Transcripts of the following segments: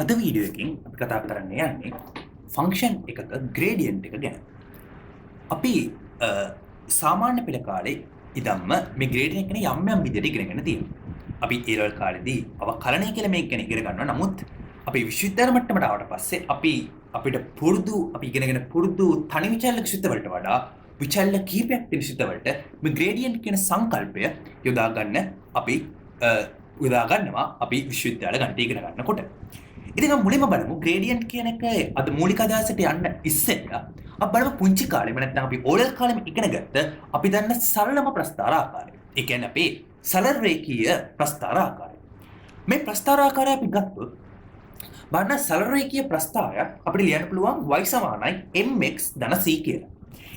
අද වීඩියෝ එකකින් අපි කතා කරන්න යන්නේ ෆන්ක්ෂන් එකක ග්‍රේඩියන්ට් එක ගැන. අපි සාමාන්‍ය පෙළ කාලේ ඉදම්ම මේ ග්‍රේඩියන්ට් එක යම් යම් විදිහට ඉගෙනගෙන තියෙනවා. අපි ඒ ලෙවල් කාලේදී අවකලනය කියලා මේක ගැන ඉගෙන ගන්නවා. නමුත් අපි විශ්වවිද්‍යාල මට්ටමට ආවට පස්සේ අපිට අපි ඉගෙනගෙන පුරුදු තනි විචල්ල විශ්විත වලට වඩා විචල්ල කීපයක් තියෙන විශ්විත වලට මේ ග්‍රේඩියන්ට් කියන සංකල්පය යොදා ගන්නවා අපි විශ්වවිද්‍යාල ගණිතය ඉගෙන ගන්නකොට. ඉතින් අපි මුලින්ම බලමු ග්‍රේඩියන්ට් කියන එක අද මූලික අදහසට යන්න ඉස්සෙල්ලා අපි බලමු පුංචි කාලේම නැත්නම් අපි ඕලෙල් කාලෙම ඉගෙන ගත්ත අපි දන්න සරලම ප්‍රස්ථාර ආකාරය. ඒ කියන්නේ අපේ සරල රේඛීය ප්‍රස්ථාර ආකාරය. මේ ප්‍රස්ථාර ආකාරය අපි ගත්තොත් බලන්න සරල රේඛීය ප්‍රස්ථාරය අපිට ලියන්න පුළුවන් y සමානයි mx ධන c කියලා.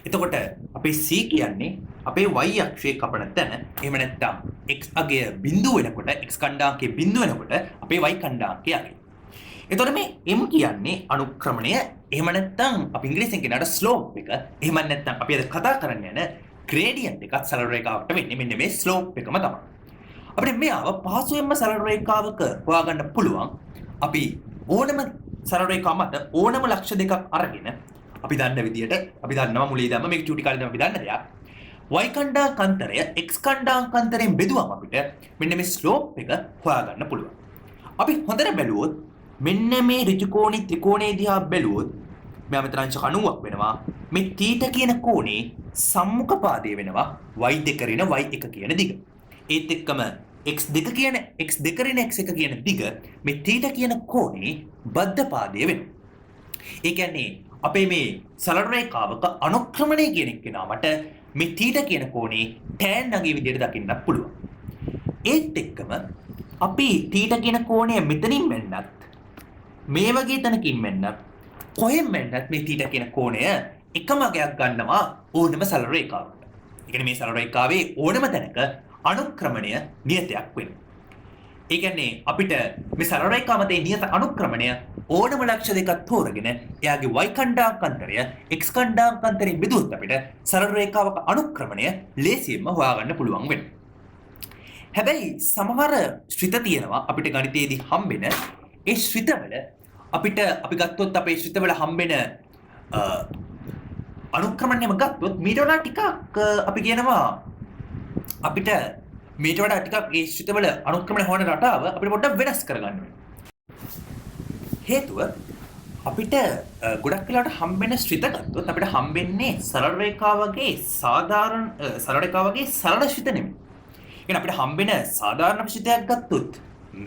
එතකොට අපේ c කියන්නේ අපේ y අක්ෂයේ කපන තැන. එහෙම නැත්නම් x අගය බිඳුව වෙනකොට x කණ්ඩාංකයේ බිඳුව වෙනකොට අපේ y කණ්ඩාංකය අගය. එතකොට මේ m කියන්නේ අනුක්‍රමණය. එහෙම නැත්නම් අපි ඉංග්‍රීසියෙන් කියනකට ස්ලෝප් එක. එහෙම නැත්නම් අපි අද කතා කරන්න යන ග්‍රේඩියන්ට් එකත් සරල රේඛාවකට වෙන්නේ මෙන්න මේ ස්ලෝප් එකම තමයි. අපිට මේව පහසුවෙන්ම සරල රේඛාවක හොයාගන්න පුළුවන්. අපි ඕනම සරල රේඛාව මත ඕනම ලක්ෂ දෙකක් අරගෙන අපි දන්න විදියට අපි දන්නවා මුලින් ඉඳන්ම මේක චූටි කාලේ ඉඳන් අපි දන්න දෙයක්. y කණ්ඩාංකාන්තරය x කණ්ඩාංකාන්තරයෙන් බෙදුවම අපිට මෙන්න මේ ස්ලෝප් එක හොයාගන්න පුළුවන්. අපි හොඳට බැලුවොත් මෙන්න මේ ඍජු කෝණී ත්‍රිකෝණයේ දිහා බැලුවොත් මෙයා මෙතන අංශක 90ක් වෙනවා. මේ θ කියන කෝණේ සම්මුඛ පාදය වෙනවා y2 ඍණ y1 කියන දිග. ඒත් එක්කම x2 කියන x2 ඍණ x1 කියන දිග මේ θ කියන කෝණේ බද්ධ පාදය වෙනවා. ඒ කියන්නේ අපේ මේ සරල රේඛාවක අනුක්‍රමණය කියන එක නමට මේ θ කියන කෝණේ tan අගේ විදිහට දකින්න පුළුවන්. ඒත් එක්කම අපි θ කියන කෝණය මෙතනින් වෙන්නත් මේ වගේ තැනකින් වෙන්නත් කොහෙන් වෙන්නත් මේ θ කියන කෝණය එකම අගයක් ගන්නවා ඕනම සරල රේඛාවකට. ඒ කියන්නේ මේ සරල රේඛාවේ ඕනම තැනක අනුක්‍රමණය නියතයක් වෙනවා. ඒ කියන්නේ අපිට මේ සරල රේඛාව මතේ නියත අනුක්‍රමණය ඕනම ලක්ෂ දෙකක් තෝරගෙන එයාගේ y කණ්ඩාංකාන්තරය x කණ්ඩාංකාන්තරයෙන් බෙදුවොත් අපිට සරල රේඛාවක අනුක්‍රමණය ලේසියෙන්ම හොයාගන්න පුළුවන් වෙනවා. හැබැයි සමහර ශ්‍රිත තියෙනවා අපිට ගණිතයේදී හම්බෙන ඒ ශ්‍රිතවල අපිට අපි ගත්තොත් අපේ ශ්‍රිතවල හම්බෙන අනුක්‍රමණයම ගත්තොත් මීට වඩා ටිකක් අපි කියනවා අපිට මීට වඩා ටිකක් ඒ ශ්‍රිතවල අනුක්‍රමණය හොයන රටාව අපිට පොඩ්ඩක් වෙනස් කරගන්න වෙනවා. හේතුව අපිට ගොඩක් වෙලාවට හම්බෙන ශ්‍රිත ගත්තොත් අපිට හම්බෙන්නේ සරල රේඛාවගේ සරල රේඛාවගේ සරල ශ්‍රිත නෙමෙයි. කියන්නේ අපිට හම්බෙන සාධාරණ ශ්‍රිතයක් ගත්තොත්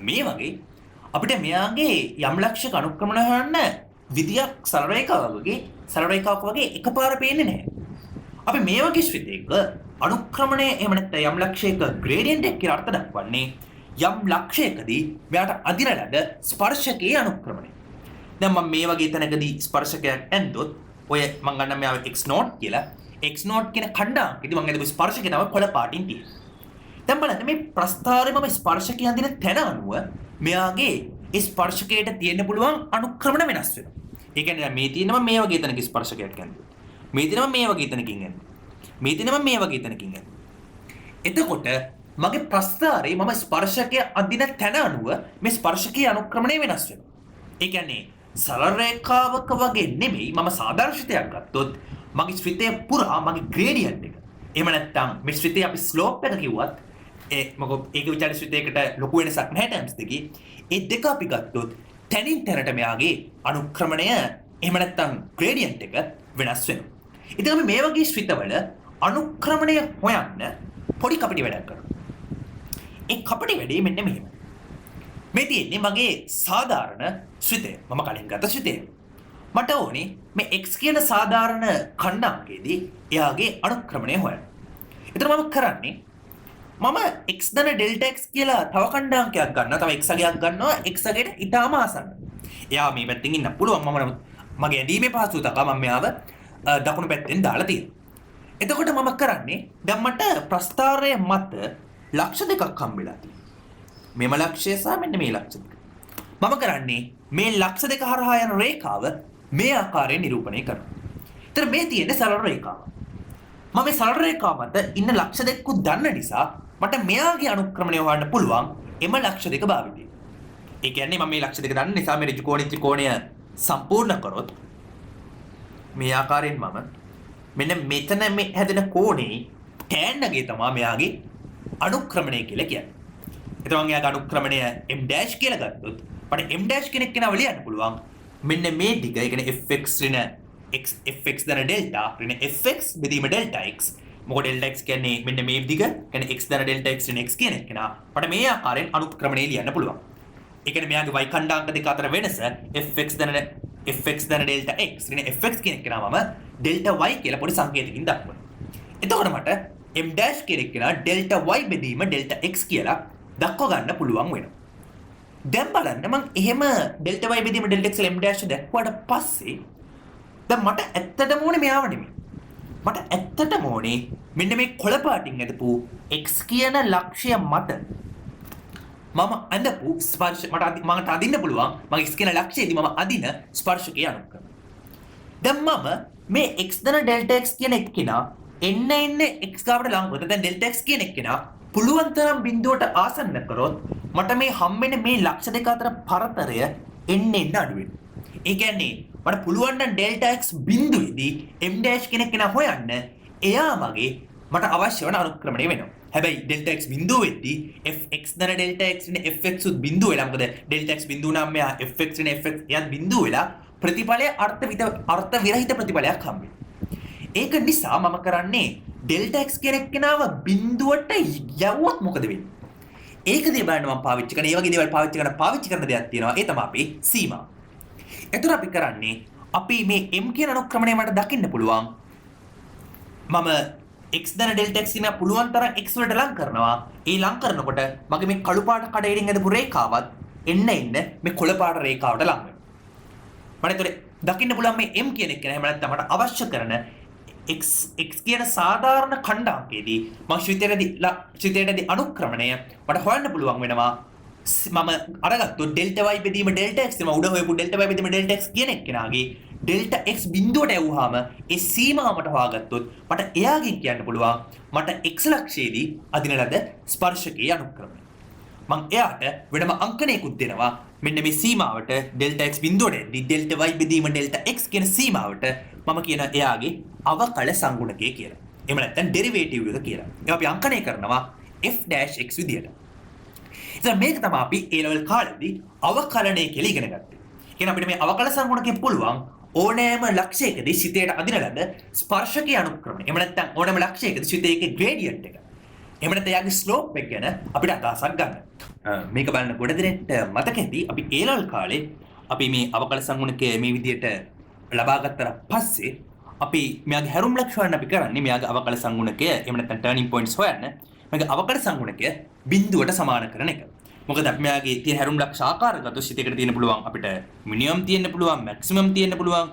මේ වගේ අපිට මෙයාගේ යම් ලක්ෂයක අනුක්‍රමණය හොයන්න විදියක් සරල රේඛාවක වගේ එකපාර පේන්නේ නැහැ. අපි මේ වගේ ශ්‍රිතයක අනුක්‍රමණය එහෙම නැත්නම් යම් ලක්ෂයක ග්‍රේඩියන්ට් එක කියලා අර්ථ දක්වන්නේ යම් ලක්ෂයකදී මෙයාට අදින ලද ස්පර්ශකයේ අනුක්‍රමණය. දැන් මම මේ වගේ තැනකදී ස්පර්ශකයක් ඇන්දොත් ඔය මම ගන්න මෙයාව x0 කියලා x0 කියන කණ්ඩාංකෙදී මම හිතුව ස්පර්ශකේ තමයි කොළ පාටින් තියෙන්නේ. දැන් බලන්න මේ ප්‍රස්ථාරයේ මම ස්පර්ශකයේ අඳින තැන අනුව මෙයාගේ ස්පර්ශකයට තියෙන්න පුළුවන් අනුක්‍රමණ වෙනස් වෙනවා. ඒ කියන්නේ මේ තියෙනවා මේ වගේ තැනක ස්පර්ශකයක් ඇන්දොත්. මේ තියෙනවා මේ වගේ තැනකින් ඇන්දොත්. මේ තියෙනවා මේ වගේ තැනකින් ඇන්දොත්. එතකොට මගේ ප්‍රස්ථාරයේ මම ස්පර්ශකය අඳින තැන අනුව මේ ස්පර්ශකයේ අනුක්‍රමණය වෙනස් වෙනවා. ඒ කියන්නේ සරල රේඛාවක වගේ නෙමෙයි මම සාධාරණ ශ්‍රිතයක් ගත්තොත් මගේ ශ්‍රිතය පුරා මගේ ග්‍රේඩියන්ට් එක. එහෙම නැත්නම් මේ ශ්‍රිතය අපි ස්ලෝප් එක කිව්වත් ඒක විචාර ශ්‍රිතයකට ලොකු වෙනසක් නැහැ ටර්ම්ස් දෙකේ. ඒ දෙක අපි ගත්තොත් තැනින් තැනට මෙයාගේ අනුක්‍රමණය එහෙම නැත්නම් ග්‍රේඩියන්ට් එක වෙනස් වෙනවා. ඉතින් අපි මේ වගේ ශ්‍රිතවල අනුක්‍රමණය හොයන්න පොඩි කපටි වැඩක් කරනවා. ඒ කපටි වැඩේ මෙන්න මෙහෙම. මේ තියෙන්නේ මගේ සාධාරණ ශ්‍රිතය. මම කලින් ගත්ත ශ්‍රිතය. මට ඕනේ මේ x කියන සාධාරණ කණ්ඩාංකයේදී එයාගේ අනුක්‍රමණය හොයන්න. ඒතර මම කරන්නේ මම x ධන ඩෙල්ටා x කියලා තව කණ්ඩාංකයක් ගන්නවා. තව x අගයක් ගන්නවා x අගයට ඊටාම ආසන්න. එයා මේ පැත්තෙන් ඉන්න පුළුවන්. මම මගේ ඇඳීමේ පහසුව තකා මම මෙයාව දකුණු පැත්තෙන් දාලා තියෙනවා. එතකොට මම කරන්නේ දැන් මට ප්‍රස්ථාරය මත ලක්ෂ දෙකක් හම්බෙලා තියෙනවා. මෙම ලක්ෂය සහ මෙන්න මේ ලක්ෂ දෙක. මම කරන්නේ මේ ලක්ෂ දෙක හරහා යන රේඛාව මේ ආකාරයෙන් නිරූපණය කරනවා. ඒතර මේ තියෙන්නේ සරල රේඛාව. මම මේ සරල රේඛාව මත ඉන්න ලක්ෂ දෙකකුත් දන්න නිසා මට මෙයාගේ අනුක්‍රමණය හොයන්න පුළුවන් එම ලක්ෂ දෙක භාවිතයෙන්. ඒ කියන්නේ මම මේ ලක්ෂ දෙක දන්න නිසා මේ ඍජු කෝණී ත්‍රිකෝණය සම්පූර්ණ කරොත් මේ ආකාරයෙන් මම මෙන්න මෙතන මේ හැදෙන කෝණේ tan එකේ තමයි මෙයාගේ අනුක්‍රමණය කියලා කියන්නේ. එතකොට මම එයාගේ අනුක්‍රමණය m' කියලා ගත්තොත් මට m' කෙනෙක් කෙනාව ලියන්න පුළුවන්. මෙන්න මේ දිග, ඒ කියන්නේ fx ඍණ x fx ධන ඩෙල්ටා ඍණ fx බෙදීම ඩෙල්ටා x. මොකද ඩෙල්ටා x කියන්නේ මෙන්න මේ දිග, කියන්නේ x ධන ඩෙල්ටා x ඍණ x කියන එක නා. මට මේ ආකාරයෙන් අනුක්‍රමණය ලියන්න පුළුවන්. ඒ කියන්නේ මෙයාගේ y ඛණ්ඩාංක දෙක අතර වෙනස fx ධන ඩෙල්ටා x ඍණ fx කියන එක නා මම ඩෙල්ටා y කියලා පොඩි සංකේතකින් දක්වනවා. එතකොට මට m' කියන එක නා ඩෙල්ටා y බෙදීම ඩෙල්ටා x කියලා දක්ව ගන්න පුළුවන් වෙනවා. දැන් බලන්න මම එහෙම ඩෙල්ටා y බෙදීම ඩෙල්ටා x m' දැක්වුවාට පස්සේ දැන් මට ඇත්තටම ඕනේ මෙයාව නෙමෙයි. මට ඇත්තටම ඕනේ මෙන්න මේ කොළ පාටින් ඇදපු x කියන ලක්ෂ්‍ය මත මම අඳපු ස්පර්ශ මට අදින්න පුළුවන් මගේ x කියන ලක්ෂ්‍යයේදී මම අදින ස්පර්ශකයේ අනුක්‍රම. දැන් මම මේ x දන ඩෙල්ටා x කියන එක්කිනා එන්න x ගාවට ලං වෙනවා. දැන් ඩෙල්ටා x කියන එක්කිනා පුළුවන් තරම් බිඳුවට ආසන්න කරොත් මට මේ හම්බෙන මේ ලක්ෂ දෙක අතර පරතරය එන්න අඩු වෙනවා. ඒ කියන්නේ මට පුළුවන් නම් ඩෙල්ටා x බිඳුවේදී m' කෙනෙක් කෙනා හොයන්න එයා මගේ මට අවශ්‍ය වන අනුක්‍රමණය වෙනවා. හැබැයි ඩෙල්ටා x බිඳුව වෙද්දී fx ධන ඩෙල්ටා x නේ fx උත් බිඳුව වෙලා මොකද ඩෙල්ටා x බිඳුව නම් මෙයා fx නේ fx එයාත් බිඳුව වෙලා ප්‍රතිඵලය අර්ථ විරහිත ප්‍රතිඵලයක් හම්බෙනවා. ඒක නිසා මම කරන්නේ ඩෙල්ටා x කෙනෙක් කෙනාව බිඳුවට යවුවොත් මොකද වෙන්නේ? ඒක දිහා බලන්න මම පාවිච්චි කරන ඒ වගේ දේවල් පාවිච්චි කරන දෙයක් තියෙනවා. ඒ තමයි අපේ සීමා. එතකොට අපි කරන්නේ අපි මේ m කියන අනුක්‍රමණය මට දකින්න පුළුවන්. මම x ධන ඩෙල්ටා x කියන පුළුවන් තරම් x වලට ලං කරනවා. ඒ ලං කරනකොට මගේ මේ කළු පාට කඩේකින් ඇදපු රේඛාවත් එන්න මේ කොළ පාට රේඛාවට ලං වෙනවා. මට ඒතර දකින්න පුළුවන් මේ m කියන එක එහෙම නැත්නම් මට අවශ්‍ය කරන x කියන සාධාරණ ඛණ්ඩාංකයේදී මම ශ්‍රිතයේදී අනුක්‍රමණය මට හොයන්න පුළුවන් වෙනවා. මම අරගත්තු ඩෙල්ටා y බෙදීම ඩෙල්ටා x මම උඩ හොයපු ඩෙල්ටා y බෙදීම ඩෙල්ටා x කියන එක්කෙනාගේ ඩෙල්ටා x බිඳුවට ඇව්වහම ඒ සීමාවට හොයාගත්තොත් මට එයාගෙන් කියන්න පුළුවන් මට x ලක්ෂයේදී අදින ලද ස්පර්ශකයේ අනුක්‍රමණය. මම එයාට වෙනම අංකණයකුත් දෙනවා. මෙන්න මේ සීමාවට ඩෙල්ටා x බිඳුවටදී ඩෙල්ටා y බෙදීම ඩෙල්ටා x කියන සීමාවට මම කියන එයාගේ අවකල සංගුණකය කියලා. එහෙම නැත්නම් ඩෙරිවේටිව් එක කියලා. ඒක අපි අංකණය කරනවා f'(x) විදියට. ඉතින් මේක තමයි අපි A level කාලේදී අවකලනය කියලා ඉගෙන ගත්තේ. කියන්නේ අපිට මේ අවකල සංගුණකයෙන් පුළුවන් ඕනෑම ලක්ෂයකදී ශිතයට අදින ලද ස්පර්ශකයේ අනුක්‍රමණය. එහෙම නැත්නම් ඕනෑම ලක්ෂයකදී ශිතයේ ග්‍රේඩියන්ට් එක. එහෙම නැත්නම් යාගේ ස්ලෝප් එක ගැන අපිට අදහසක් ගන්න. මේක බලන ගොඩ දෙනෙක්ට මතක ඇති අපි A level කාලේ අපි මේ අවකල සංගුණකයේ මේ විදියට ලබා ගත්තට පස්සේ අපි මෙයාගේ හැරුම් ලක්ෂ හොයන්න අපි කරන්නේ මෙයාගේ අවකල සංගුණකය එහෙම නැත්නම් ටර්නින් පොයින්ට්ස් හොයන්න මේක අවකල සංගුණකය බිඳුවට සමාන කරන එක. මොකද අපි මෙයාගේ තියෙන හැරුම් ලක්ෂ ආකාරගත ශිතයකට තියෙන පුළුවන් අපිට මිනිමම් තියෙන්න පුළුවන් මැක්සිමම් තියෙන්න පුළුවන්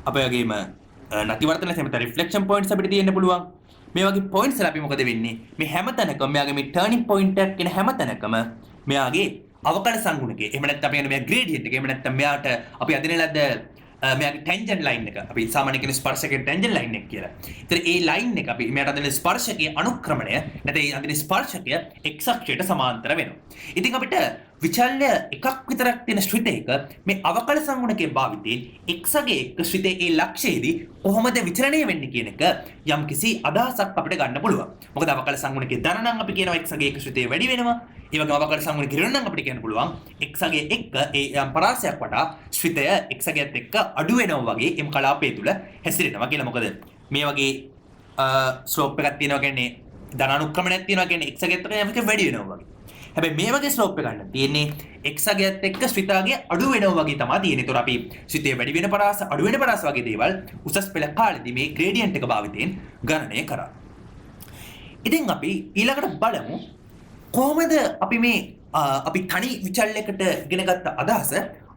අපේ වගේම නැතිවර්තන සමත රිෆ්ලෙක්ෂන් පොයින්ට්ස් අපිට තියෙන්න පුළුවන්. මේ වගේ පොයින්ට්ස් වල අපි මොකද වෙන්නේ මේ හැම තැනකම මෙයාගේ මේ ටර්නින් පොයින්ට් එක කියන හැම තැනකම මෙයාගේ අවකල සංගුණකය එහෙම නැත්නම් අපි කියන්නේ මෙයා ග්‍රේඩියන්ට් එක එහෙම නැත්නම් මෙයාට අපි අදින ලද මෙයාගේ ටැන්ජන්ට් ලයින් එක අපි සාමාන්‍යයෙන් කියන ස්පර්ශකයේ ටැන්ජන්ට් ලයින් එක කියලා. ඒතර ඒ ලයින් එක අපි මෙයාට අදින ස්පර්ශකයේ අනුක්‍රමණය නැත්නම් ඒ අදින ස්පර්ශකය x අක්ෂයට සමාන්තර වෙනවා. ඉතින් අපිට විචල්්‍ය එකක් විතරක් තියෙන ශ්‍රිතයක මේ අවකල සංගුණකයේ භාවිතයෙන් x ගේ එක්ක ශ්‍රිතයේ ඒ ලක්ෂයේදී කොහොමද විචලනය වෙන්නේ කියන එක යම්කිසි අදහසක් අපිට ගන්න පුළුවන්. මොකද අවකල සංගුණකයේ ධන නම් අපි කියනවා x ගේ එක්ක ශ්‍රිතයේ වැඩි වෙනවා. ඒ වගේම අවකල සංගුණකයේ ඍණ නම් අපිට කියන්න පුළුවන් x ගේ එක්ක ඒ යම් පරාසයක් වටා ශ්‍රිතය x ගේත් එක්ක අඩු වෙනවා වගේ එම් කලාපය තුල හැසිරෙනවා කියලා. මොකද මේ වගේ ස්ලෝප් එකක් තියෙනවා කියන්නේ ධන අනුක්‍රමණයක් තියෙනවා කියන්නේ x ගේත් එක්ක යමක වැඩි වෙනවා වගේ. හැබැයි මේ වගේ ස්ලෝප් එක ගන්න තියෙන්නේ x ගේත් එක්ක ශ්‍රිතාගේ අඩු වෙනවා වගේ තමයි තියෙන්නේ. ඒතකොට අපි ශ්‍රිතයේ වැඩි වෙන පරාස අඩු වෙන පරාස වගේ දේවල් උසස් පෙළ කාලෙදී මේ ග්‍රේඩියන්ට් එක භාවිතයෙන් ගණනය කරා. ඉතින් අපි ඊළඟට බලමු කොහොමද අපි මේ අපි තනි විචල්යකට ඉගෙන ගත්ත අදහස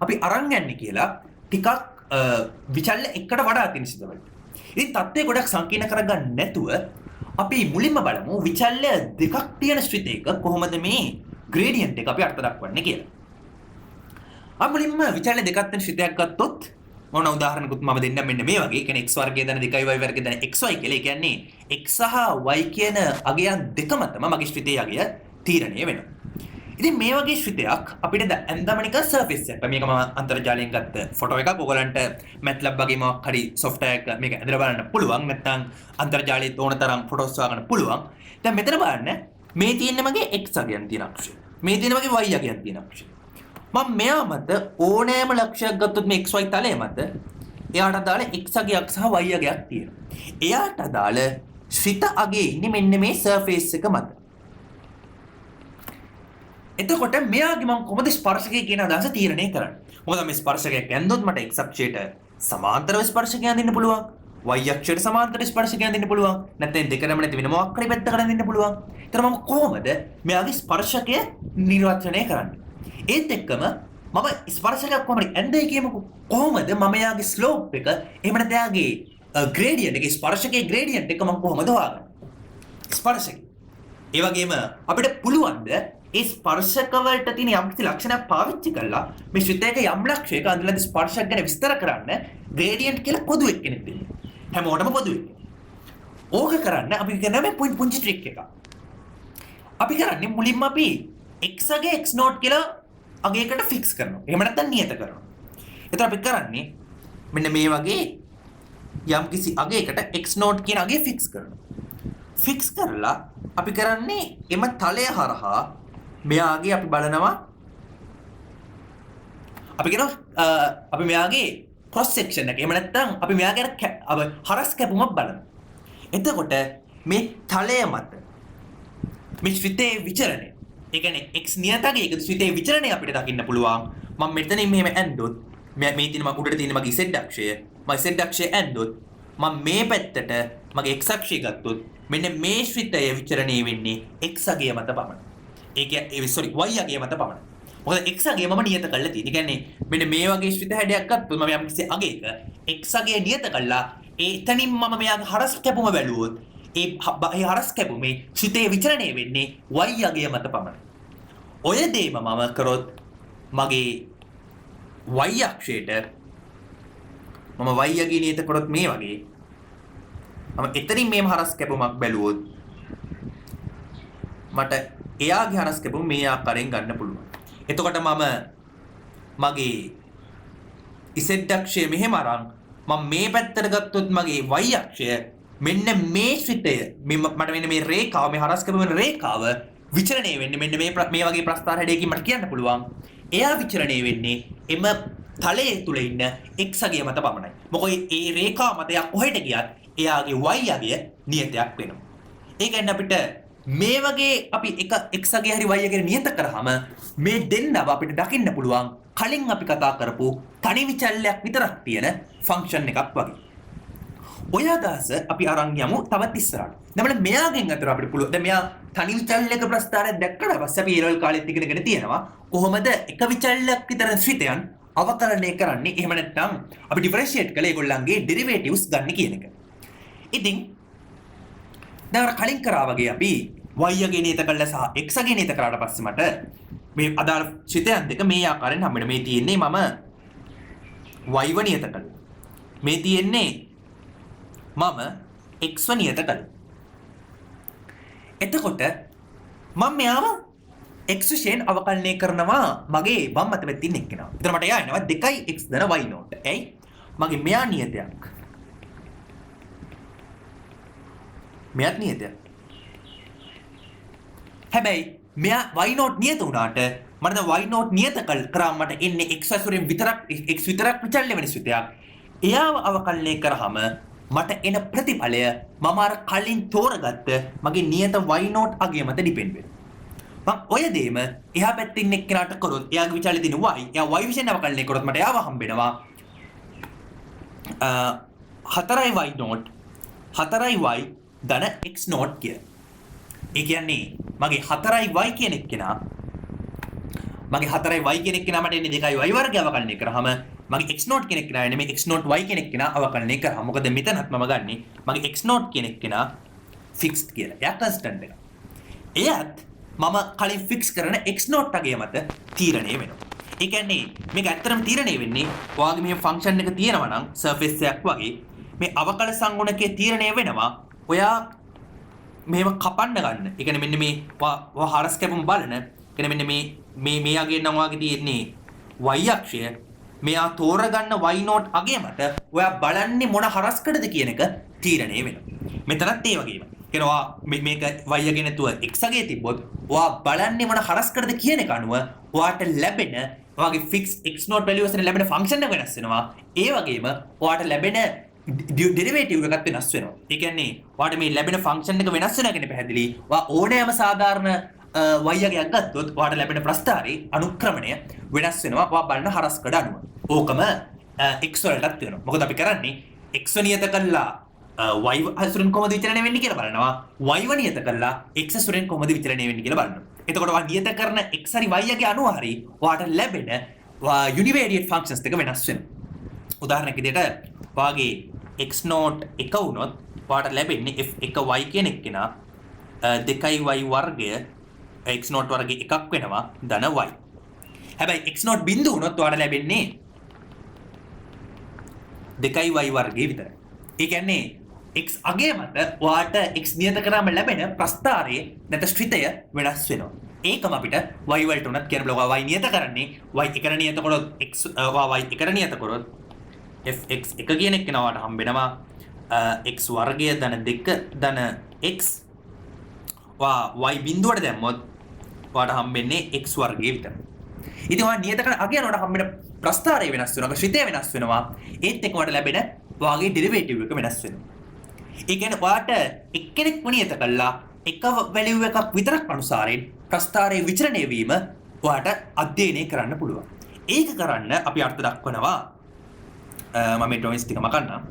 අපි අරන් යන්නේ කියලා ටිකක් විචල්ය එකට වඩා තියෙන සිදුවලට. ඉතින් තත්ත්වය ගොඩක් සංකීර්ණ කරගන්න නැතුව අපි මුලින්ම බලමු විචල්්‍ය දෙකක් තියෙන ශ්‍රිතයක කොහොමද මේ ග්‍රේඩියන්ට් එක අපි අර්ථ දක්වන්නේ කියලා. අපි මුලින්ම විචල්්‍ය දෙකක් තියෙන ශ්‍රිතයක් ගත්තොත් මොන උදාහරණයකට මම දෙන්නම් මෙන්න මේ වගේ. කියන්නේ x වර්ගය දන 2y වර්ගය දන xy කියලා. ඒ කියන්නේ x සහ y කියන අගයන් දෙක මතම මගේ ශ්‍රිතයේ අගය තීරණය වෙනවා. ඉතින් මේ වගේ ශ්‍රිතයක් අපිට ඇන්දම නිකන් සර්ෆේස් එකක්. මේක මම අන්තර්ජාලයෙන් ගත්ත ෆොටෝ එකක්. ඔයගලන්ට MATLAB වගේ මොකක් හරි software එකක මේක ඇදලා බලන්න පුළුවන්. නැත්නම් අන්තර්ජාලයේ ඕන තරම් ෆොටෝස් හොයාගන්න පුළුවන්. දැන් මෙතන බලන්න මේ තියෙන්නේ මගේ x අගයන් තියෙන අක්ෂය. මේ තියෙන මගේ y අගයන් තියෙන අක්ෂය. මම මෙයා මත ඕනෑම ලක්ෂයක් ගත්තොත් මේ xy තලය මත එයාට අදාළ x අගයක් සහ y අගයක් තියෙනවා. එයාට අදාළ ශ්‍රිත අගයේ ඉන්නේ මෙන්න මේ සර්ෆේස් එක මත. එතකොට මෙයාගේ මම කොහොමද ස්පර්ශකය කියන අදහස තීරණය කරන්නේ? මොකද මේ ස්පර්ශකයක් ඇන්දොත් මට x අක්ෂයට සමාන්තරව ස්පර්ශකයක් දෙන්න පුළුවන්. y අක්ෂයට සමාන්තර ස්පර්ශකයක් දෙන්න පුළුවන්. නැත්නම් දෙකම නැති වෙන මොකක් හරි පැත්තකට දෙන්න පුළුවන්. ඒතර මම කොහොමද මෙයාගේ ස්පර්ශකය නිර්වචනය කරන්නේ? ඒත් එක්කම මම ස්පර්ශකයක් කොහොමද ඇන්දේ කියමුකෝ. කොහොමද මම යාගේ ස්ලෝප් එක එහෙම නැත්නම් යාගේ ග්‍රේඩියන්ට් එකේ ස්පර්ශකයේ ග්‍රේඩියන්ට් එක මම කොහොමද හොයාගන්නේ? ස්පර්ශකය. ඒ වගේම අපිට පුළුවන් ද ඒ ස්පර්ශක වලට තියෙන යම්කිසි ලක්ෂණයක් පාවිච්චි කරලා මේ ශ්‍රිතයක යම් ලක්ෂයක අඳුරලා ස්පර්ශක ගැන විස්තර කරන්න ග්‍රේඩියන්ට් කියලා පොදු එක්කෙනෙක් දෙන්න. හැමෝටම පොදු එක්ක. ඕක කරන්න අපි කරන මේ පුංචි ට්‍රික් එකක්. අපි කරන්නේ මුලින්ම අපි x අගේ x0 කියලා අගයකට ෆික්ස් කරනවා. එහෙම නැත්නම් නියත කරනවා. එතකොට අපි කරන්නේ මෙන්න මේ වගේ යම්කිසි අගයකට x0 කියන අගය ෆික්ස් කරනවා. ෆික්ස් කරලා අපි කරන්නේ එම තලය හරහා මෙයාගේ අපි බලනවා අපි කියනවා අපි මෙයාගේ ක්‍රොස් සෙක්ෂන් එක. එහෙම නැත්නම් අපි මෙයාගේ හරස් කැපුමක් බලනවා. එතකොට මේ තලය මත මේ ශ්‍රිතයේ විචරණය, ඒ කියන්නේ x නියතකයක ශ්‍රිතයේ විචරණය අපිට දකින්න පුළුවන්. මම මෙතනින් මෙහෙම ඇන්දොත් මේ තියෙන මම උඩට තියෙන මගේ z අක්ෂය, මම z අක්ෂය ඇන්දොත් මම මේ පැත්තට මගේ x අක්ෂය ගත්තොත් මෙන්න මේ ශ්‍රිතයේ විචරණය වෙන්නේ x අගය මත පමණයි. y අගය මත පමණයි. මොකද x අගය මම නියත කරලා තියෙන්නේ. ඒ කියන්නේ මෙන්න මේ වගේ ශ්‍රිත හැඩයක් ගත්තොත් මම යම් කිසි අගයක x අගය නියත කළා. එතනින් මම මෙයාගේ හරස් කැපුම බැලුවොත් ඒ හරස් කැපුමේ ශ්‍රිතයේ විචරණය වෙන්නේ y අගය මත පමණයි. ඔය දෙයම මම කරොත් මගේ y අක්ෂයට මම y අගය නියත කරොත් මේ වගේ මම එතනින් මේ හරස් කැපුමක් බැලුවොත් මට එයාගේ හරස් කැපුම මේ ආකාරයෙන් ගන්න පුළුවන්. එතකොට මම මගේ z අක්ෂය මෙහෙම අරන් මම මේ පැත්තට ගත්තොත් මගේ y අක්ෂය මෙන්න මේ ශ්‍රිතය මට මෙන්න මේ රේඛාව මේ හරස් කැපුම වෙන රේඛාව විචරණය වෙන්නේ මෙන්න මේ වගේ ප්‍රස්ථාර හැඩයකින් මට කියන්න පුළුවන්. එයා විචරණය වෙන්නේ එම තලයේ තුල ඉන්න x අගය මත පමණයි. මොකද ඒ රේඛාව මත යා කොහෙට ගියත් එයාගේ y අගය නියතයක් වෙනවා. ඒ කියන්නේ අපිට මේ වගේ අපි එක x අගය හරි y අගය නියත කරාම මේ දෙන්නව අපිට දකින්න පුළුවන් කලින් අපි කතා කරපු තනි විචල්‍යයක් විතරක් තියෙන ෆන්ක්ෂන් එකක් වගේ. ඔය අදහස අපි අරන් යමු තවත් ඉස්සරහට. දැන් මෙයාගෙන් අතර අපිට පුළුවන්. දැන් මෙයා තනි විචල්‍යක ප්‍රස්ථාරයක් දැක්කට පස්සේ අපි ඊළඟ කාලෙත් ඉගෙනගෙන තියෙනවා කොහොමද එක විචල්‍යයක් විතර ශ්‍රිතයන් අවකලනය කරන්නේ. එහෙම නැත්නම් අපි ඩිෆරෙන්ෂিয়েට් කළේ ඒගොල්ලන්ගේ ඩෙරිවේටිව්ස් ගන්න කියන එක. ඉතින් දැන් කලින් කරා වගේ අපි y අගේ නියත කළා සහ x අගේ නියත කරාට පස්සේ මට මේ අදාළ ශ්‍රිතයන් දෙක මේ ආකාරයෙන් හම්බ වෙනවා. මේ තියෙන්නේ මම y ව නියත කළා. මේ තියෙන්නේ මම x ව නියත කළා. එතකොට මම මෙයාව x වශයෙන් අවකලනය කරනවා මගේ වම් අත පැත්තේ ඉන්න එක්කෙනා. එතන මට එයා එනවා 2x ධන y0. එයි මගේ මෙයා නියතයක්. මෙයාත් නියතයක්. හැබැයි මෙයා y0 නියත වුණාට මට දැන් y0 නියත කරාම මට එන්නේ x වශයෙන් විතරක් x විතරක් විචල්්‍ය වෙන ස්විතයක්. එයාව අවකලනය කරාම මට එන ප්‍රතිඵලය මම අර කලින් තෝරගත්ත මගේ නියත y0 අගය මත ඩිපෙන්ඩ් වෙනවා. මම ඔය දෙයම එහා පැත්තේ ඉන්න එක්කෙනාට කරොත් එයාගේ විචල්්‍ය දින y එයා y විෂයෙන් අවකලනය කරොත් මට එයාව හම්බෙනවා 4y0 4y ධන x0 කිය. ඒ කියන්නේ මගේ 4y කියන එක්කෙනා මගේ 4y කියන එක්කෙනා මට එන්නේ 2y වර්ගය අවකලනය කරාම මගේ x0 කියන එක්කෙනා එන්නේ මේ x0 y කියන එක්කෙනා අවකලනය කරාම මොකද මෙතනත් මම ගන්නෙ මගේ x0 කියන එක්කෙනා ෆික්ස්ඩ් කියලා. එයා කන්ස්ටන්ට් එක. එයත් මම කලින් ෆික්ස් කරන x0 අගය මත තීරණය වෙනවා. ඒ කියන්නේ මේක ඇත්තටම තීරණය වෙන්නේ ඔයාගේ මේ ෆන්ක්ෂන් එක තියෙනවා නම් සර්ෆේස් එකක් වගේ මේ අවකල සංගුණකයේ තීරණය වෙනවා. ඔයා මේව කපන්න ගන්න. ඒ කියන්නේ මෙන්න මේ හරස් කැපුම බලන. කියන්නේ මෙන්න මේ අගේ නම් වාගේ තියෙන්නේ y අක්ෂය. මෙයා තෝරගන්න y not අගය මත ඔයා බලන්නේ මොන හරස්කඩද කියන එක තීරණය වෙනවා. මෙතනත් ඒ වගේම. කියනවා මේක y අගේ නැතුව x අගේ තිබ්බොත් ඔයා බලන්නේ මොන හරස්කඩද කියන එක අනුව ඔයාට ලැබෙන ඔයාගේ fix x not value වලින් ලැබෙන ෆන්ක්ෂන් එක වෙනස් වෙනවා. ඒ වගේම ඔයාට ලැබෙන ඩෙරිවේටිව් එකත් වෙනස් වෙනවා. ඒ කියන්නේ ඔයාට මේ ලැබෙන ෆන්ක්ෂන් එක වෙනස් වෙනවා කියන්නේ පැහැදිලි. ඔයා ඕනෑම සාධාරණ y අගයක් ගත්තොත් ඔයාට ලැබෙන ප්‍රස්ථාරේ අනුක්‍රමණය වෙනස් වෙනවා. ඔයා බලන හරස්කඩ අනුව. ඕකම x වලටත් වෙනවා. මොකද අපි කරන්නේ x නියත කළා y හසුරෙන් කොහොමද විචලනය වෙන්නේ කියලා බලනවා. y නියත කළා x හසුරෙන් කොහොමද විචලනය වෙන්නේ කියලා බලනවා. එතකොට ඔයා නියත කරන x හරි y අගේ අනුව හරි ඔයාට ලැබෙන යුනිවේරියට් ෆන්ක්ෂන්ස් දෙක වෙනස් වෙනවා. උදාහරණයක් විදිහට ඔයාගේ x not එක වුණොත් ඔයාට ලැබෙන්නේ f1 y කියන එක්කෙනා 2y වර්ගය x not වර්ගය එකක් වෙනවා ධන y. හැබැයි x not බිඳු වුණොත් ඔයාට ලැබෙන්නේ 2y වර්ගය විතරයි. ඒ කියන්නේ x අගය මත ඔයාට x නියත කරාම ලැබෙන ප්‍රස්ථාරයේ නැත ශ්‍රිතය වෙනස් වෙනවා. ඒකම අපිට y වලට උනත් කියන බල y නියත කරන්නේ y එකට නියත කරොත් x y එකට නියත කරොත් fx එක කියන එක නවාට හම්බෙනවා x වර්ගය ධන 2 ධන x y බිඳුවට දැම්මොත් ඔයාට හම්බෙන්නේ x වර්ගය විතරයි. ඉතින් ඔයා නියත කරන අගය යනකොට හම්බෙන ප්‍රස්ථාරය වෙනස් වෙනවා, ශ්‍රිතය වෙනස් වෙනවා. ඒත් එක්ක ඔයාට ලැබෙන ඔයාගේ ඩෙරිවේටිව් එක වෙනස් වෙනවා. ඒ කියන්නේ ඔයාට එක්කෙනෙක් නියත කළා එක වැලියු එකක් විතරක් අනුසාරයෙන් ප්‍රස්ථාරයේ විචලනය වීම ඔයාට අධ්‍යයනය කරන්න පුළුවන්. ඒක කරන්න අපි අර්ථ දක්වනවා මම ඩොමිස් ටික මකන්නම්.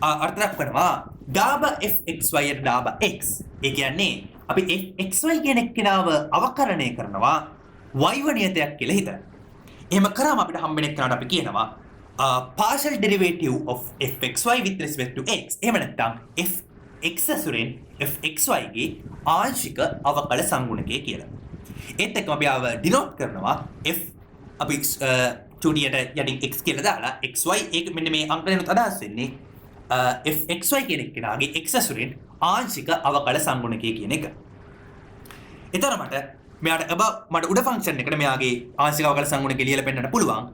අර්ථ දක්වනවා ඩාබ fxy යට ඩාබ x. ඒ කියන්නේ අපි fxy කියන එක්කෙනාව අවකලනය කරනවා y නියතයක් කියලා හිතන්න. එහෙම කරාම අපිට හම්බෙන එක්කනට අපි කියනවා partial derivative of fxy with respect to x. එහෙම නැත්නම් fx සුරෙන් fxy ගේ ආංශික අවකල සංගුණකය කියලා. ඒත් එක්කම අපි ආව ඩිනෝට් කරනවා f අපි චුඩියට යටින් x කියලා දාලා xy ඒක මෙන්න මේ අංකණයත් අදහස් වෙන්නේ fxy කියන එක්කෙනාගේ x සුරෙන් ආංශික අවකල සංගුණකය කියන එක. ඒතර මට උඩ ෆන්ක්ෂන් එකට මෙයාගේ ආංශික අවකල සංගුණකය ලියලා පෙන්නන්න පුළුවන්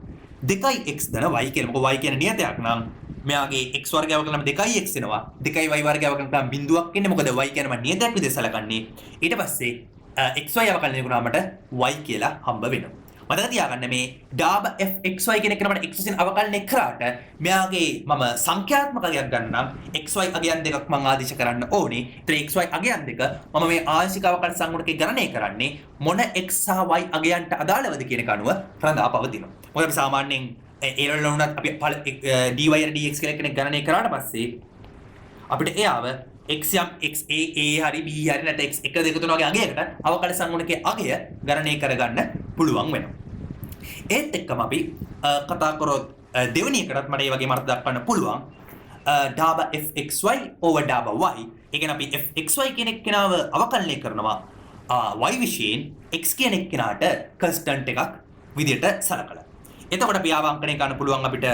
2x ධන y කියලා. මොකද y කියන නියතයක් නම් මෙයාගේ x වර්ගය අවකලන 2x වෙනවා. 2y වර්ගය අවකලන නම් බිඳුවක් එන්නේ. මොකද y කියන මම නියතයක් විදිහට සලකන්නේ. ඊට පස්සේ xy අවකලනය කරාම මට y කියලා හම්බ වෙනවා. මතක තියාගන්න මේ ඩාබ fxy කියන එක නමට x වශයෙන් අවකලනය කරාට මෙයාගේ මම සංඛ්‍යාත්මක අගයක් ගන්නම් xy අගයන් දෙකක් මම ආදේශ කරන්න ඕනේ. ඒතර xy අගයන් දෙක මම මේ ආංශික අවකල සංගුණකේ ගණනය කරන්නේ මොන x සහ y අගයන්ට අදාළවද කියන එක අනුව රඳා පවතිනවා. මොකද අපි සාමාන්‍යයෙන් ඒ වල උනත් අපි dy dx කියලා කෙනෙක් ගණනය කරාට පස්සේ අපිට එයාව x යම් x a හරි b හරි නැත්නම් x 1 2 3 වගේ අගයකට අවකල සංගුණකයේ අගය ගණනය කරගන්න පුළුවන් වෙනවා. ඒත් එක්කම අපි කතා කරොත් දෙවෙනි එකටත් මට මේ වගේ අර්ථ දක්වන්න පුළුවන් ඩාබ fxy over ඩාබ y. ඒ කියන්නේ අපි fxy කියන එක්කෙනාව අවකලනය කරනවා y විශයෙන් x කියන එක්කෙනාට කන්ස්ටන්ට් එකක් විදිහට සලකලා. එතකොට අපි ආවංකණය කරන්න පුළුවන් අපිට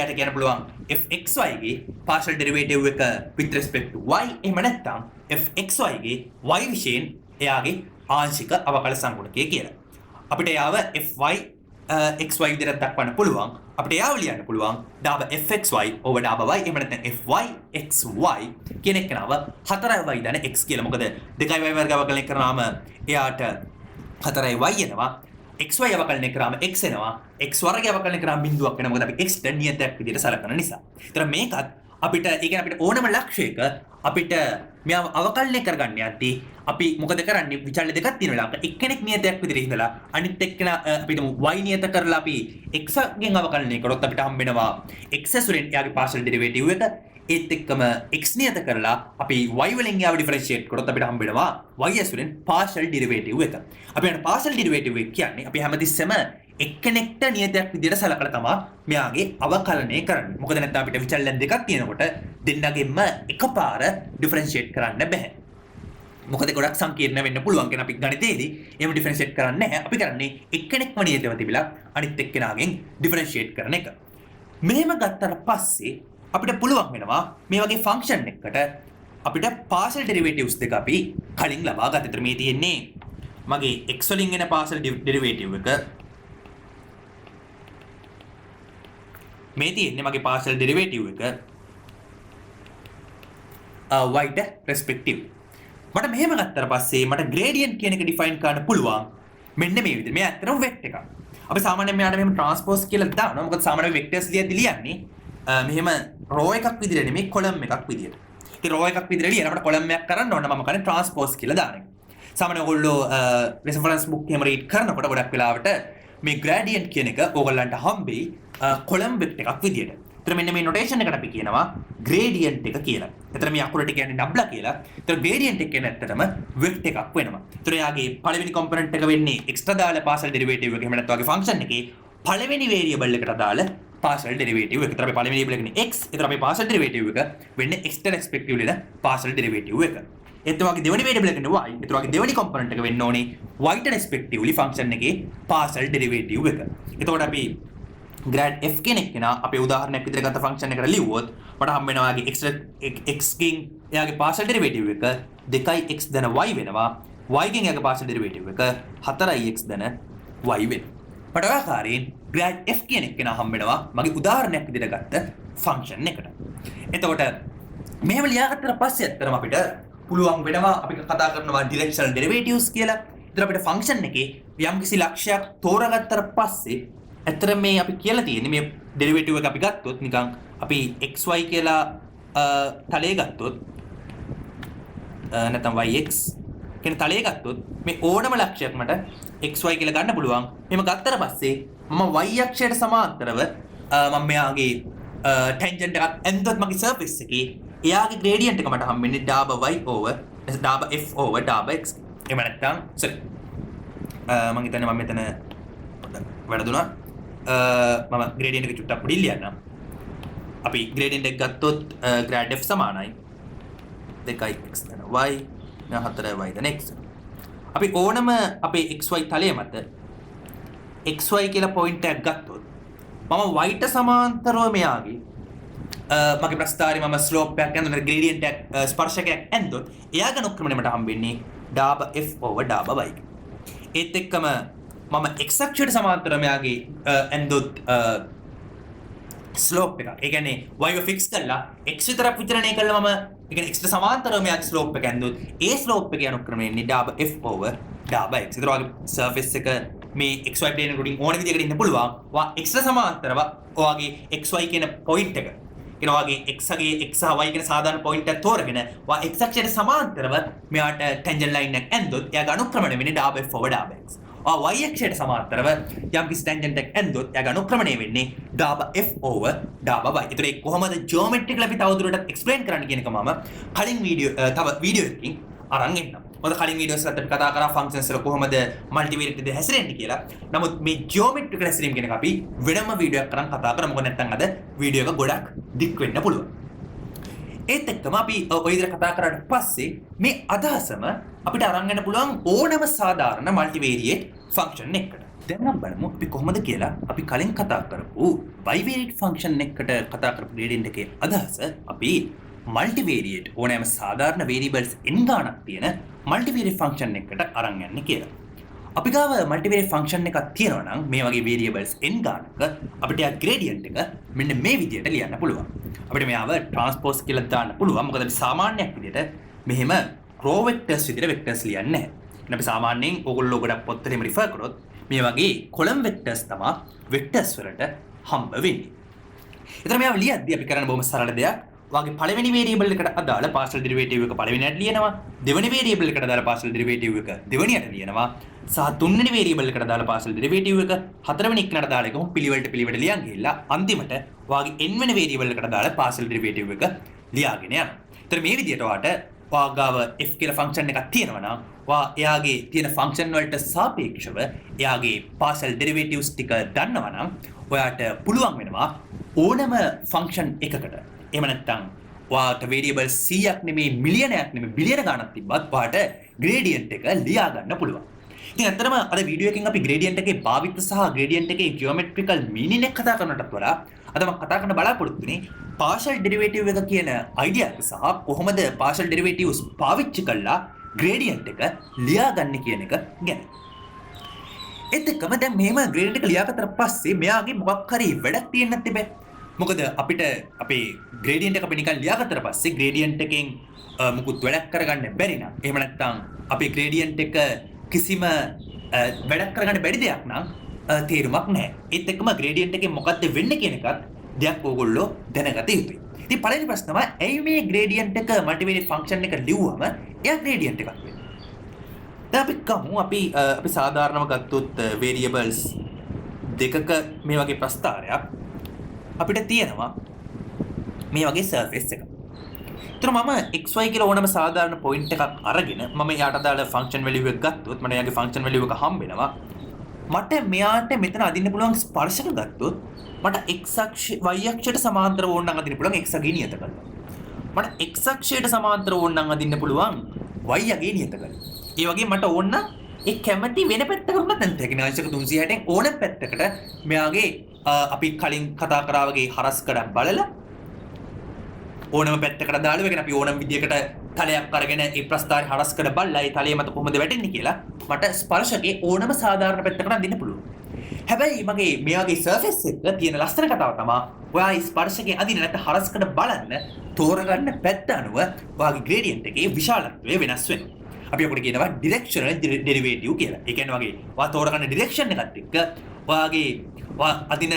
යට කියන්න පුළුවන් fxy ගේ partial derivative එක with respect to y. එහෙම නැත්නම් fxy ගේ y විශයෙන් එයාගේ ආංශික අවකල සංගුණකය කියලා. අපිට යාව fy xy විදිහට දක්වන්න පුළුවන්. අපිට යාව ලියන්න පුළුවන් ඩාබ fxy over ඩාබ y. එහෙම නැත්නම් fy xy කියන එකනව 4y දන x කියලා. මොකද 2y වර්ග අවකලනය කරාම එයාට 4y එනවා. xy අවකලනය කරාම x එනවා. x වර්ගය අවකලනය කරාම බිඳුවක් වෙනවා. මොකද අපි x ට නියතයක් විදිහට සලකන නිසා. ඒතර මේකත් අපිට ඒ කියන්නේ අපිට ඕනම ලක්ෂයක අපිට මෙයාව අවකලනය කරගන්න යද්දී අපි මොකද කරන්නේ විචල්්‍ය දෙකක් තියෙන වෙලාවක එක්කෙනෙක් නියතයක් විදිහට ඉඳලා අනිත් එක්කෙනා අපිට y නියත කරලා අපි x ගෙන් අවකලනය කරොත් අපිට හම්බ වෙනවා x සුරෙන් එයාගේ partial derivative එක. ඒත් එක්කම x නියත කරලා අපි y වලින් යාව ඩිෆරෙන්ෂিয়েට් කරොත් අපිට හම්බ වෙනවා y සුරෙන් partial derivative එක. අපි යන partial derivative එක කියන්නේ අපි හැමතිස්සෙම එක්කෙනෙක්ට නියතයක් විදිහට සලකලා තමයි මෙයාගේ අවකලනය කරන්නේ. මොකද නැත්නම් අපිට විචල්්‍ය දෙකක් තියෙනකොට දෙන්නගෙම එකපාර ඩිෆරෙන්ෂিয়েට් කරන්න බෑ. මොකද ගොඩක් සංකීර්ණ වෙන්න පුළුවන්. කියන අපි ගණිතයේදී එහෙම ඩිෆරෙන්ෂিয়েට් කරන්නේ නැහැ. අපි කරන්නේ එක්කෙනෙක්ම නියතව තිබිලා අනිත් එක්කෙනාගෙන් ඩිෆරෙන්ෂিয়েට් කරන එක. මෙහෙම ගත්තට පස්සේ අපිට පුළුවන් වෙනවා මේ වගේ ෆන්ක්ෂන් එකකට අපිට partial derivatives දෙක අපි කලින් ලබා ගන්න. ඒතර මේ තියෙන්නේ මගේ x වලින් එන පාසල් ඩෙරිවේටිව් එක මේ තියෙන්නේ මගේ පාසල් ඩෙරිවේටිව් එක y ට රෙස්පෙක්ටිව්. මට මෙහෙම ගත්තට පස්සේ මට ග්‍රේඩියන්ට් කියන එක ඩිෆයින් කරන්න පුළුවන් මෙන්න මේ විදිහට. මේ ඇත්තටම වෙක්ටර් එකක්. අපි සාමාන්‍යයෙන් මෙයාට මෙහෙම ट्रांसपोज කියලා දානවා. මොකද සාමාන්‍යයෙන් වෙක්ටර්ස් ලියන්නේ මෙහෙම රෝ එකක් විදිහට නෙමෙයි කොලම් එකක් විදිහට. ඉතින් රෝ එකක් විදිහට ලියලා මට කොලම් එකක් කරන්න ඕන මම කරන්නේ ट्रांसपोज කියලා දාන එක. සාමාන්‍යයෙන් ඔයගොල්ලෝ රෙෆරන්ස් බුක් එකම රීඩ් කරනකොට ගොඩක් වෙලාවට මේ ග්‍රේඩියන්ට් කියන එක ඕගොල්ලන්ට හම්බෙයි කොලම් වෙක්ටර් එකක් විදිහට. එතන මෙන්න මේ නොටේෂන් එකට අපි කියනවා ග්‍රේඩියන්ට් එක කියලා. එතන මේ අකුරට කියන්නේ නබ්ලා කියලා. එතන ග්‍රේඩියන්ට් එක කියන්නේ ඇත්තටම වෙක්ටර් එකක් වෙනවා. එතන යාගේ පළවෙනි කොම්පොනන්ට් එක වෙන්නේ එක්ස්ට්‍රා දාලා පාසල් ඩෙරිවේටිව් එක. එහෙම නැත්නම් වාගේ ෆන්ක්ෂන් එකේ පළවෙනි වේරියබල් එකට දාලා පාසල් ඩෙරිවේටිව් එක. එතන අපි පළවෙනි වේරියබල් එකනේ x. එතන අපි පාසල් ඩෙරිවේටිව් එක වෙන්නේ x ට රෙස්පෙක්ටිව්ලි ද පාසල් ඩෙරිවේටිව් එක. එතන වාගේ දෙවෙනි වේරියබල් එකනේ y. එතන වාගේ දෙවෙනි කොම්පොනන්ට් එක වෙන්න ඕනේ y ට රෙස්පෙක්ටිව්ලි ෆන්ක්ෂන් එකේ පාසල් ඩෙරිවේටිව් එක. එතකොට අපි grad f කෙනෙක් කෙනා අපේ උදාහරණයක් විදිහට ගත්ත ෆන්ක්ෂන් එකට ලිව්වොත් මට හම්බ වෙනවා යාගේ x ගෙන් එයාගේ පාසල් ඩෙරිවේටිව් එක 2x ධන y වෙනවා. y ගෙන් එයාගේ පාසල් ඩෙරිවේටිව් එක 4x ධන y වෙනවා. මට ඔය ආකාරයෙන් grad f කෙනෙක් කෙනා හම්බ වෙනවා මගේ උදාහරණයක් විදිහට ගත්ත ෆන්ක්ෂන් එකට. එතකොට මෙහෙම ලියාගත්තට පස්සේ අත්‍තරම අපිට පුළුවන් වෙනවා අපි කතා කරනවා ඩිරෙක්ෂනල් ඩෙරිවේටිව්ස් කියලා. ඒතර අපිට ෆන්ක්ෂන් එකේ යම්කිසි ලක්ෂයක් තෝරාගත්තට පස්සේ ඇත්තට මේ අපි කියලා තියෙන්නේ මේ ඩෙරිවේටිව් එක අපි ගත්තොත් නිකන් අපි xy කියලා තලයේ ගත්තොත් නැත්නම් yx කියන තලයේ ගත්තොත් මේ ඕනම ලක්ෂයක් මට xy කියලා ගන්න පුළුවන්. එහෙම ගත්තට පස්සේ මම y අක්ෂයට සමාන්තරව මම මෙයාගේ ටැන්ජන්ට් එකක් ඇන්දොත් මගේ සර්ෆේස් එකේ එයාගේ ග්‍රේඩියන්ට් එක මට හම්බෙන්නේ ඩාබ y over ඩාබ f over ඩාබ x. එහෙම නැත්නම් සර් මම හිතන්නේ මම මෙතන වැඩදුනා මම ග්‍රේඩියන්ට් එක චුට්ටක් පොඩි ලියන්නම්. අපි ග්‍රේඩියන්ට් එක ගත්තොත් grad f සමානයි 2x ධන y 4y ධන x. අපි ඕනම අපේ xy තලයේ මත xy කියලා පොයින්ට් එකක් ගත්තොත් මම y ට සමාන්තරව මෙයාගේ මගේ ප්‍රස්ථාරේ මම ස්ලෝප් එකක් ගන්න ග්‍රේඩියන්ට් එක ස්පර්ශකයක් ඇන්දොත් එයාගේ අනුක්‍රමණය මට හම්බෙන්නේ ඩාබ f over ඩාබ y. ඒත් එක්කම මම x අක්ෂයට සමාන්තරව මෙයාගේ ඇන්දොත් ස්ලෝප් එකක්. ඒ කියන්නේ y of x කළා x විතරක් විතරණය කළා මම ඒ කියන්නේ x ට සමාන්තරව මෙයාගේ ස්ලෝප් එක ඇන්දොත් ඒ ස්ලෝප් එකේ අනුක්‍රමණය එන්නේ ඩාබ f over ඩාබ x. ඒතර වගේ සර්ෆේස් එක මේ xy ප්ලේන් උඩින් ඕන විදිහකට ඉන්න පුළුවන්. වා x ට සමාන්තරව ඔයාගේ xy කියන පොයින්ට් එක කියන වගේ x ගේ x සහ y කියන සාධාරණ පොයින්ට් එක තෝරගෙන වා x අක්ෂයට සමාන්තරව මෙයාට ටැන්ජන්ට් ලයින් එකක් ඇන්දොත් එයාගේ අනුක්‍රමණය වෙන්නේ ඩාබ f over ඩාබ x. y අක්ෂයට සමාන්තරව යම් කිසි ටැන්ජන්ට් එකක් ඇන්දොත් එයාගේ අනුක්‍රමණය වෙන්නේ ඩාබ f over ඩාබ y. ඒතර ඒක කොහොමද ජියොමෙට්‍රිකලි අපි තවදුරටත් එක්ස්ප්ලেইন කරන්න කියන එක මම කලින් තව වීඩියෝ එකකින් අරන් එන්නම්. මොකද කලින් වීඩියෝස් වලත් අපි කතා කරා ෆන්ක්ෂන්ස් වල කොහොමද මල්ටිවේරියට් එකද හැසිරෙන්නේ කියලා. නමුත් මේ ජියොමෙට්‍රිකල් හැසිරීම කියන එක අපි වෙනම වීඩියෝ එකක් කරන් කතා කරමු. මොකද නැත්නම් අද වීඩියෝ එක ගොඩක් දික් වෙන්න පුළුවන්. ඒත් එක්කම අපි ඔය විදිහට කතා කරාට පස්සේ මේ අදහසම අපිට අරන් යන්න පුළුවන් ඕනම සාධාරණ මල්ටිවේරියට් ෆන්ක්ෂන් එකකට. දැන් නම් බලමු අපි කොහොමද කියලා අපි කලින් කතා කරපු බයිවේරියට් ෆන්ක්ෂන් එකකට කතා කරපු ග්‍රේඩියන්ට් එකේ අදහස අපි මල්ටිවේරියට් ඕනෑම සාධාරණ වේරියබල්ස් n ගාණක් තියෙන මල්ටිවේරියට් ෆන්ක්ෂන් එකකට අරන් යන්නේ කියලා. අපි ගාව මල්ටිවේරියට් ෆන්ක්ෂන් එකක් තියෙනවා නම් මේ වගේ වේරියබල්ස් n ගාණක අපිට යා ග්‍රේඩියන්ට් එක මෙන්න මේ විදිහට ලියන්න පුළුවන්. අපිට මෙයාව ට්‍රාන්ස්පෝස් කියලා දාන්න පුළුවන්. මොකද අපි සාමාන්‍යයක් විදිහට මෙහෙම රෝ වෙක්ටර්ස් විදිහට වෙක්ටර්ස් ලියන්නේ නැහැ. අපි සාමාන්‍යයෙන් ඕගොල්ලෝ ගොඩක් පොත් වලින් රිෆර් කරොත් මේ වගේ කොලම් වෙක්ටර්ස් තමයි වෙක්ටර්ස් වලට හම්බ වෙන්නේ. ඒතර මේවා ලියද්දී අපි කරන්න බොහොම සරල දෙයක්. වාගේ පළවෙනි වේරියබල් එකට අදාළ පාර්ෂල් ඩෙරිවේටිව් එක පළවෙනියට ලියනවා. දෙවෙනි වේරියබල් එකට අදාළ පාර්ෂල් ඩෙරිවේටිව් එක දෙවෙනියට ලියනවා. සහ තුන්වෙනි වේරියබල් එකට අදාළ පාර්ෂල් ඩෙරිවේටිව් එක හතරවෙනි එකට අදාළ එකම පිළිවෙලට ලියන් ගිහිල්ලා අන්තිමට වාගේ n වෙනි වේරියබල් එකට අදාළ පාර්ෂල් ඩෙරිවේටිව් එක ලියාගෙන යනවා. ඒතර මේ විදිහට වාට වාගාව f කියලා ෆන්ක්ෂන් එකක් තියෙනවා නම් වා එයාගේ තියෙන ෆන්ක්ෂන් වලට සාපේක්ෂව එයාගේ පාර්ෂල් ඩෙරිවේටිව්ස් ටික දන්නවා නම් ඔයාට පුළුවන් වෙනවා ඕනම ෆන්ක්ෂන් එකකට එහෙම නැත්නම් ඔයාට වේරියබල් 100ක් නෙමෙයි මිලියනයක් නෙමෙයි බිලියන ගණනක් තිබ්බත් ඔයාට ග්‍රේඩියන්ට් එක ලියා ගන්න පුළුවන්. ඉතින් අතරම අද වීඩියෝ එකකින් අපි ග්‍රේඩියන්ට් එකේ භාවිත සහ ග්‍රේඩියන්ට් එකේ ජියොමෙට්‍රිකල් මීනින් එක කතා කරනටත් වඩා අද මම කතා කරන්න බලාපොරොත්තු වෙන්නේ පාර්ෂල් ඩෙරිවේටිව් එක කියන අයිඩියා එක සහ කොහොමද පාර්ෂල් ඩෙරිවේටිව්ස් පාවිච්චි කරලා ග්‍රේඩියන්ට් එක ලියාගන්න කියන එක ගැන. ඒත් එක්කම දැන් මෙහෙම ග්‍රේඩියන්ට් එක ලියාගත්තට පස්සේ මෙයාගේ මොකක් හරි වැඩක් තියෙන්න තිබේ. මොකද අපිට අපේ ග්‍රේඩියන්ට් එක අපි නිකන් ලියාගත්තට පස්සේ ග්‍රේඩියන්ට් එකෙන් මුකුත් වැඩක් කරගන්න බැරි නම් එහෙම නැත්නම් අපේ ග්‍රේඩියන්ට් එක කිසිම වැඩක් කරගන්න බැරි දෙයක් නම් තේරුමක් නැහැ. ඒත් එක්කම ග්‍රේඩියන්ට් එකෙන් මොකද්ද වෙන්නේ කියන එකත් දෙයක් ඕගොල්ලෝ දැනගත යුතුයි. ඉතින් පළවෙනි ප්‍රශ්න තමයි ඇයි මේ ග්‍රේඩියන්ට් එක මල්ටිවේරියට් ෆන්ක්ෂන් එක ලිව්වම එයා ග්‍රේඩියන්ට් එකක් වෙන්නේ. දැන් අපි ගමු අපි සාධාරණව ගත්තොත් වේරියබල්ස් දෙකක මේ වගේ ප්‍රස්ථාරයක් අපිට තියෙනවා මේ වගේ සර්ෆේස් එකක්. ඒතර මම xy කියලා ඕනම සාධාරණ පොයින්ට් එකක් අරගෙන මම යාට අදාළ ෆන්ක්ෂන් වැලියු එක ගත්තොත් මට යාගේ ෆන්ක්ෂන් වැලියු එක හම්බ වෙනවා. මට මෙයාට මෙතන අදින්න පුළුවන් ස්පර්ශක ගත්තොත් මට x අක්ෂ y අක්ෂයට සමාන්තරව ඕන නම් අදින්න පුළුවන් x අගේ නියත කරලා. මට x අක්ෂයට සමාන්තරව ඕන නම් අදින්න පුළුවන් y අගේ නියත කරලා. ඒ වගේ මට ඕන ඒ කැමැති වෙන පැත්තකට උනත් නැත්නම් තේකිනාංශක 360න් ඕන පැත්තකට මෙයාගේ අපි කලින් කතා කරා වගේ හරස්කඩක් බලලා ඕනම පැත්තකට දාලා වෙගෙන අපි ඕනම විදියකට තලයක් අරගෙන ඒ ප්‍රස්ථාරය හරස්කඩ බලලා ඒ තලයේ මත කොහොමද වැටෙන්නේ කියලා මට ස්පර්ශකේ ඕනම සාධාරණ පැත්තකට අදින්න පුළුවන්. හැබැයි මගේ මෙයාගේ සර්ෆේස් එක තියෙන ලස්සන කතාව තමයි ඔයා ස්පර්ශකේ අදින නැත්නම් හරස්කඩ බලන්න තෝරගන්න පැත්ත අනුව ඔයාගේ ග්‍රේඩියන්ට් එකේ විශාලත්වය වෙනස් වෙනවා. අපි අපිට කියනවා ඩිරෙක්ෂනල් ඩෙරිවේටිව් කියලා. ඒ කියන්නේ වගේ ඔයා තෝරගන්න ඩිරෙක්ෂන් එකත් එක්ක ඔයාගේ අදින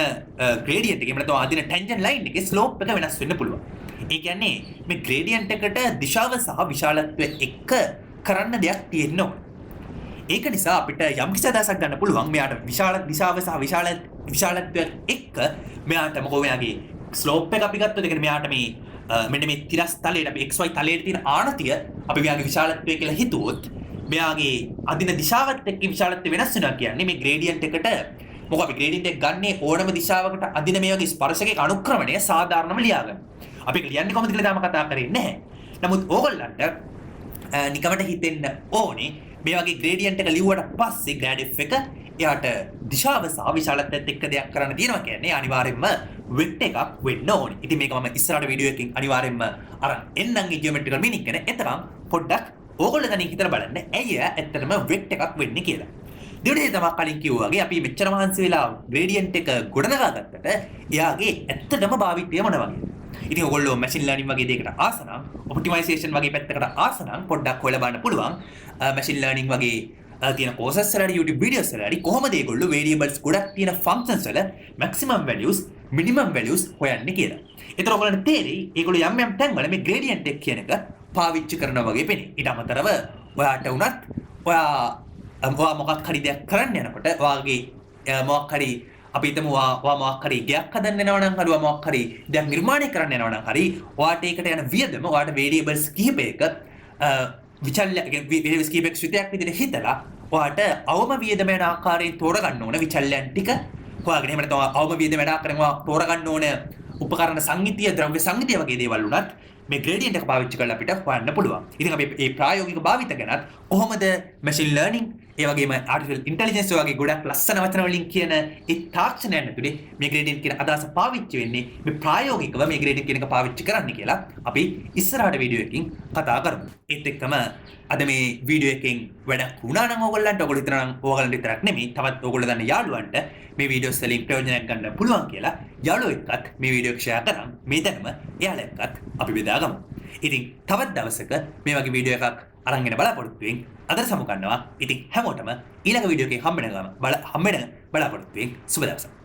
ග්‍රේඩියන්ට් එකේ නැත්නම් අදින ටැන්ජන්ට් ලයින් එකේ ස්ලෝප් එක වෙනස් වෙන්න පුළුවන්. ඒ කියන්නේ මේ ග්‍රේඩියන්ට් එකට දිශාව සහ විශාලත්වය එක්ක කරන්න දෙයක් තියෙන්න ඕන. ඒක නිසා අපිට යම් කිසි අදහසක් ගන්න පුළුවන් මෙයාට විශාල දිශාව සහ විශාලත්වය එක්ක මෙයාට මොකෝ මෙයාගේ ස්ලෝප් එක අපි ගත්තොත් ඒ කියන්නේ මෙයාට මේ මෙන්න මේ තිරස් තලයට අපි xy තලයට තියෙන ආනතිය අපි මෙයාගේ විශාලත්වය කියලා හිතුවොත් මෙයාගේ අදින දිශාවත් එක්ක විශාලත්වය වෙනස් වෙනවා කියන්නේ මේ ග්‍රේඩියන්ට් එකට මොකද අපි ග්‍රේඩියන්ට් එක ගන්නේ ඕනම දිශාවකට අදින මේ වගේ ස්පර්ශකයක අනුක්‍රමණය සාධාරණම ලියාගන්න. අපි ඒක ලියන්නේ කොහොමද කියලා තාම කතා කරේ නැහැ. නමුත් ඕගොල්ලන්ට නිකමට හිතෙන්න ඕනේ මේ වගේ ග්‍රේඩියන්ට් එක ලිව්වට පස්සේ ග්‍රෑඩ් f එක එයාට දිශාව සහ විශාලත්වයත් එක්ක දෙයක් කරන්න තියෙනවා කියන්නේ අනිවාර්යෙන්ම වෙක්ටර් එකක් වෙන්න ඕනේ. ඉතින් මේක මම ඉස්සරහට වීඩියෝ එකකින් අනිවාර්යෙන්ම අරන් එන්නම් ඒ ජියොමෙට්‍රිකල් මීනින්ග් ගැන. එතරම් පොඩ්ඩක් ඕගොල්ලෝ දැන් හිතලා බලන්න ඇයි ඇත්තටම වෙක්ටර් එකක් වෙන්නේ කියලා. දෙවෙනි තමයි කලින් කිව්වා වගේ අපි මෙච්චර මහන්සි වෙලා ග්‍රේඩියන්ට් එක ගොඩනගා ගත්තට එයාගේ ඇත්තටම භාවිතය මොන වගේද? ඉතින් ඔයගොල්ලෝ මැෂින් ලර්නින් වගේ දෙයකට ආස නම් ඔප්ටිමයිසේෂන් වගේ පැත්තකට ආස නම් පොඩ්ඩක් හොයලා බලන්න පුළුවන්. මැෂින් ලර්නින් වගේ තියෙන courses වලට YouTube videos වලට කොහොමද ඒගොල්ලෝ variables ගොඩක් තියෙන functions වල maximum values minimum values හොයන්නේ කියලා. ඒතර ඔයගොල්ලන්ට තේරෙයි ඒගොල්ලෝ යම් යම් තැන්වල මේ gradient එක කියන එක පාවිච්චි කරනවා වගේ පෙනේ. ඊට අමතරව ඔයාට උනත් ඔයා මොකක් හරි දෙයක් කරන්න යනකොට ඔයාගේ මොකක් හරි අපි හිතමු ඔයා මොකක් හරි ගයක් හදන්න යනවා නම් හරි ඔයා මොකක් හරි දෙයක් නිර්මාණය කරන්න යනවා නම් හරි ඔයාට ඒකට යන වියදම ඔයාට variables කිහිපයක variables කිහිපයක ශ්‍රිතයක් විදිහට හිතලා ඔයාට අවම වියදම යන ආකාරයෙන් තෝරගන්න ඕන විචල්‍යයන් ටික හොයාගෙන එහෙම නැත්නම් අවම වියදම යන ආකාරයෙන් ඔයා තෝරගන්න ඕන උපකරණ සංගීතීය ද්‍රව්‍ය සංගීතීය වගේ දේවල් උනත් මේ gradient එක පාවිච්චි කරලා අපිට හොයන්න පුළුවන්. ඉතින් අපි මේ ප්‍රායෝගික භාවිත ගැනත් කොහොමද machine learning ඒ වගේම artificial intelligence වගේ ගොඩක් ලස්සන වචන වලින් කියන ඒ තාක්ෂණයන් ඇතුලේ මේ gradient කියන අදහස පාවිච්චි වෙන්නේ මේ ප්‍රායෝගිකව මේ gradient කියන එක පාවිච්චි කරන්න කියලා අපි ඉස්සරහට වීඩියෝ එකකින් කතා කරමු. ඒත් එක්කම අද මේ වීඩියෝ එකෙන් වැඩක් වුණා නම් ඔයගොල්ලන්ට ඕගොල්ලෝ විතරක් නෙමෙයි තවත් ඔයගොල්ලෝ දන්න යාළුවන්ට මේ වීඩියෝස් වලින් ප්‍රයෝජනයක් ගන්න පුළුවන් කියලා යාළුවෝ එක්කත් මේ වීඩියෝ එක ෂෙයා කරන් මේ දැනුම එයාලා එක්කත් අපි බෙදාගමු. ඉතින් තවත් දවසක මේ වගේ වීඩියෝ එකක් අරන් එන බලාපොරොත්තු වෙමින් අද සමු ගන්නවා. ඉතින් හැමෝටම ඊළඟ වීඩියෝ එකේ හම්බෙන බලාපොරොත්තු වෙමින් සුබ දවසක්.